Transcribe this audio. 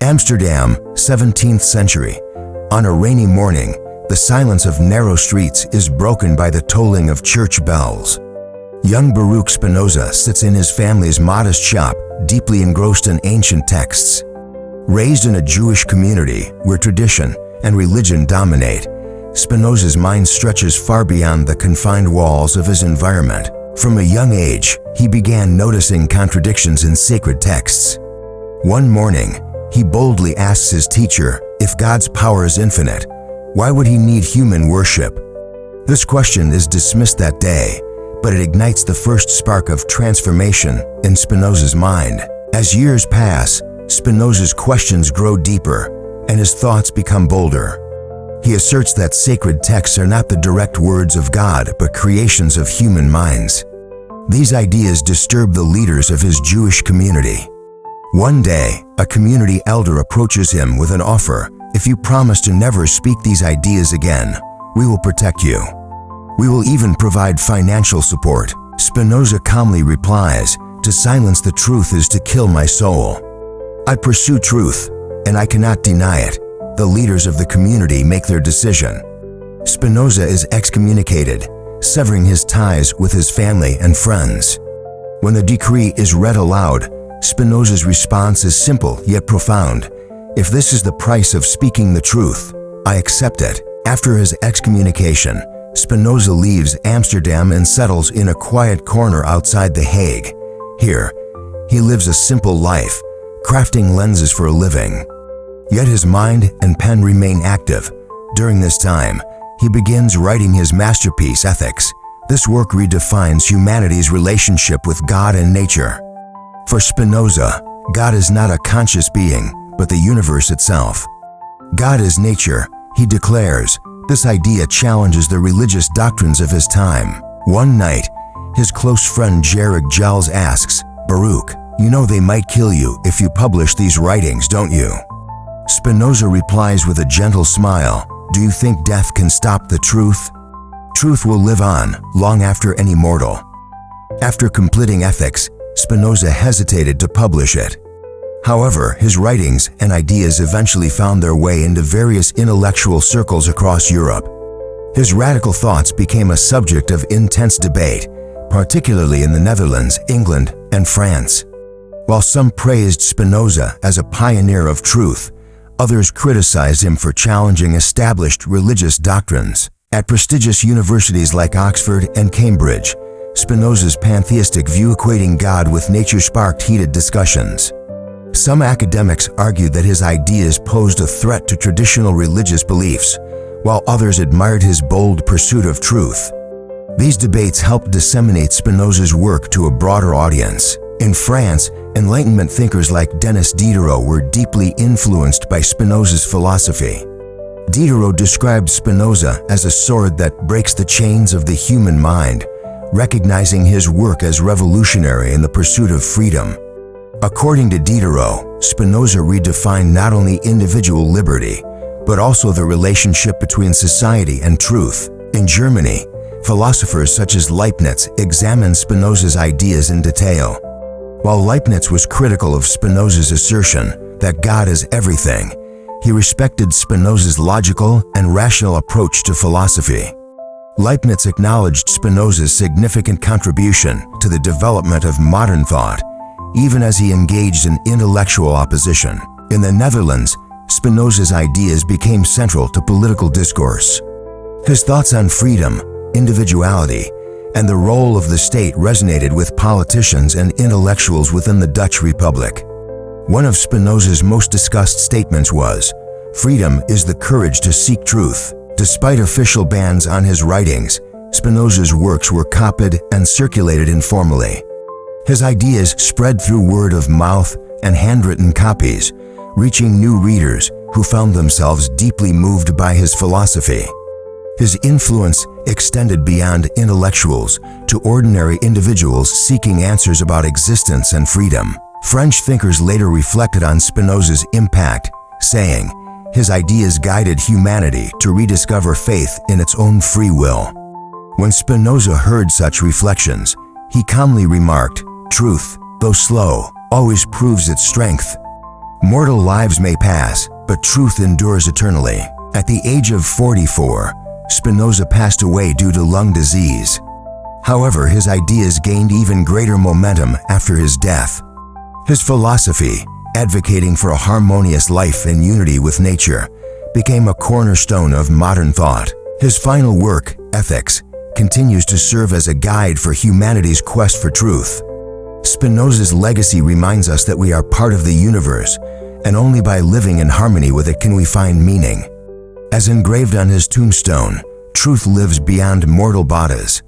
Amsterdam, 17th century. On a rainy morning, the silence of narrow streets is broken by the tolling of church bells. Young Baruch Spinoza sits in his family's modest shop, deeply engrossed in ancient texts. Raised in a Jewish community where tradition and religion dominate, Spinoza's mind stretches far beyond the confined walls of his environment. From a young age, he began noticing contradictions in sacred texts. One morning, he boldly asks his teacher, if God's power is infinite, why would he need human worship? This question is dismissed that day, but it ignites the first spark of transformation in Spinoza's mind. As years pass, Spinoza's questions grow deeper, and his thoughts become bolder. He asserts that sacred texts are not the direct words of God, but creations of human minds. These ideas disturb the leaders of his Jewish community. One day, a community elder approaches him with an offer. If you promise to never speak these ideas again, we will protect you. We will even provide financial support. Spinoza calmly replies, to silence the truth is to kill my soul. I pursue truth, and I cannot deny it. The leaders of the community make their decision. Spinoza is excommunicated, severing his ties with his family and friends. When the decree is read aloud, Spinoza's response is simple yet profound. If this is the price of speaking the truth, I accept it. After his excommunication, Spinoza leaves Amsterdam and settles in a quiet corner outside The Hague. Here, he lives a simple life, crafting lenses for a living. Yet his mind and pen remain active. During this time, he begins writing his masterpiece, Ethics. This work redefines humanity's relationship with God and nature. For Spinoza, God is not a conscious being, but the universe itself. God is nature, he declares. This idea challenges the religious doctrines of his time. One night, his close friend Jared Gels asks, Baruch, you know they might kill you if you publish these writings, don't you? Spinoza replies with a gentle smile, do you think death can stop the truth? Truth will live on, long after any mortal. After completing Ethics, Spinoza hesitated to publish it. However, his writings and ideas eventually found their way into various intellectual circles across Europe. His radical thoughts became a subject of intense debate, particularly in the Netherlands, England, and France. While some praised Spinoza as a pioneer of truth, others criticized him for challenging established religious doctrines. At prestigious universities like Oxford and Cambridge, Spinoza's pantheistic view equating God with nature sparked heated discussions. Some academics argued that his ideas posed a threat to traditional religious beliefs, while others admired his bold pursuit of truth. These debates helped disseminate Spinoza's work to a broader audience. In France, Enlightenment thinkers like Denis Diderot were deeply influenced by Spinoza's philosophy. Diderot described Spinoza as a sword that breaks the chains of the human mind, recognizing his work as revolutionary in the pursuit of freedom. According to Diderot, Spinoza redefined not only individual liberty, but also the relationship between society and truth. In Germany, philosophers such as Leibniz examined Spinoza's ideas in detail. While Leibniz was critical of Spinoza's assertion that God is everything, he respected Spinoza's logical and rational approach to philosophy. Leibniz acknowledged Spinoza's significant contribution to the development of modern thought, even as he engaged in intellectual opposition. In the Netherlands, Spinoza's ideas became central to political discourse. His thoughts on freedom, individuality, and the role of the state resonated with politicians and intellectuals within the Dutch Republic. One of Spinoza's most discussed statements was, "Freedom is the courage to seek truth." Despite official bans on his writings, Spinoza's works were copied and circulated informally. His ideas spread through word of mouth and handwritten copies, reaching new readers who found themselves deeply moved by his philosophy. His influence extended beyond intellectuals to ordinary individuals seeking answers about existence and freedom. French thinkers later reflected on Spinoza's impact, saying, his ideas guided humanity to rediscover faith in its own free will. When Spinoza heard such reflections, he calmly remarked, "Truth, though slow, always proves its strength." Mortal lives may pass, but truth endures eternally. At the age of 44, Spinoza passed away due to lung disease. However, his ideas gained even greater momentum after his death. His philosophy, advocating for a harmonious life in unity with nature, became a cornerstone of modern thought. His final work, Ethics, continues to serve as a guide for humanity's quest for truth. Spinoza's legacy reminds us that we are part of the universe, and only by living in harmony with it can we find meaning. As engraved on his tombstone, truth lives beyond mortal bodies.